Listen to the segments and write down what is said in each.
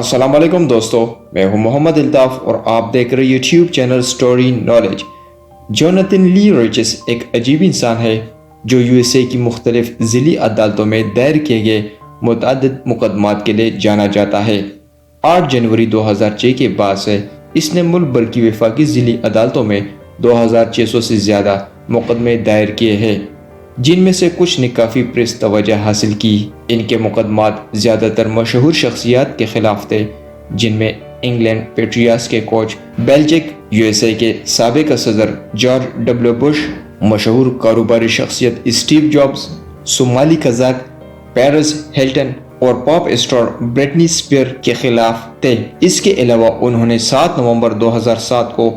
अस्सलाम वालेकुम दोस्तों, मैं हूं मोहम्मद अल्ताफ और आप देख रहे YouTube channel story knowledge. Jonathan Lee Riches एक अजीब इंसान है जो यूएसए की मुख्तलिफ ज़िली अदालतों में दायर किए गए मुतअद्दिद मुकदमात के लिए जाना जाता है। 8 जनवरी 2006 के बाद से इसने मुल्क भर की वफाकी ज़िली अदालतों में 2600 से ज़्यादा मुकदमे दायर किए हैं, जिनमें से कुछ ने काफ़ी प्रेस तवज्जो हासिल की। इनके मुकदमात ज़्यादातर मशहूर शख्सियात के खिलाफ थे, जिनमें इंग्लैंड पेट्रियाट्स के कोच बेल्जिक, यूएसए के साबिक सदर जॉर्ज डब्ल्यू बुश, मशहूर कारोबारी शख्सियत Steve jobs, Somali Kazakh Paris Hilton और पॉप स्टार ब्रिटनी स्पीयर के खिलाफ थे। इसके अलावा उन्होंने 7 नवंबर 2007 को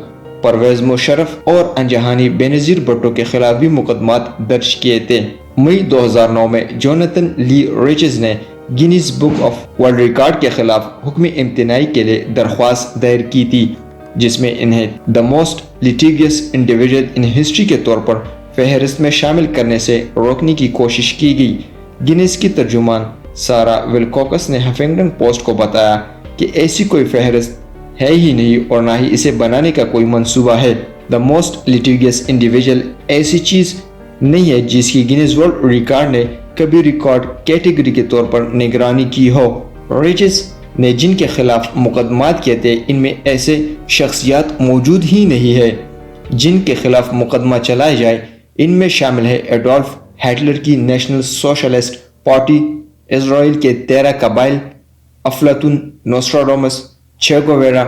परवेज मुशर्रफ और अनजहानी बेनज़ीर भुट्टो के खिलाफ भी मुकदमात दर्ज किए थे। मई 2009 में जोनाथन ली रिचेस ने Guinness book of world record के खिलाफ हुक्म इम्तिनाई के लिए दरख्वास्त दायर की थी, जिसमें इन्हें the most litigious individual in history के तौर पर फहरिस्त में शामिल करने से रोकने की कोशिश की गई। गिनीज की तर्जुमान सारा विल्कोक्स ने हफिंगटन पोस्ट को बताया कि ऐसी कोई फहरिस्त है ही नहीं और ना ही इसे बनाने का कोई मंसूबा है। द मोस्ट लिटिगियस इंडिविजुअल ऐसी चीज नहीं है जिसकी गिनीज वर्ल्ड रिकॉर्ड ने कभी रिकॉर्ड कैटेगरी के तौर पर निगरानी की हो। रिचेस ने जिनके खिलाफ मुकदमात किए थे, इनमें ऐसे शख्सियात मौजूद ही नहीं है जिनके खिलाफ मुकदमा चलाया जाए। इनमें शामिल है एडोल्फ हिटलर की नेशनल सोशलिस्ट पार्टी, इजराइल के 13 कबाइल, अफलातून, नोस्ट्राडामस, चे गुवेरा,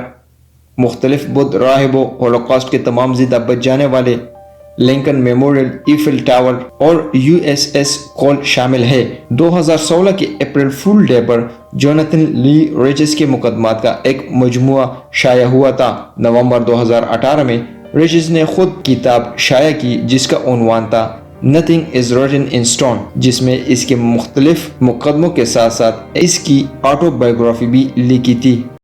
मुख्तलिफ बुद्ध राहिबों, होलोकॉस्ट के तमाम जिंदा बच जाने वाले, लिंकन मेमोरियल, ईफिल टावर और यूएसएस कोल शामिल है। 2016 के अप्रैल फूल डे पर जोनाथन ली रिचेस के मुकदमात का एक मजमुआ शाया हुआ था। नवंबर 2018 में रिचेस ने खुद किताब शाया की जिसका उन्वान था nothing is written in stone, जिसमें इसके मुख्तलिफ मुकदमों के साथ साथ इसकी ऑटोबायोग्राफी भी लिखी थी।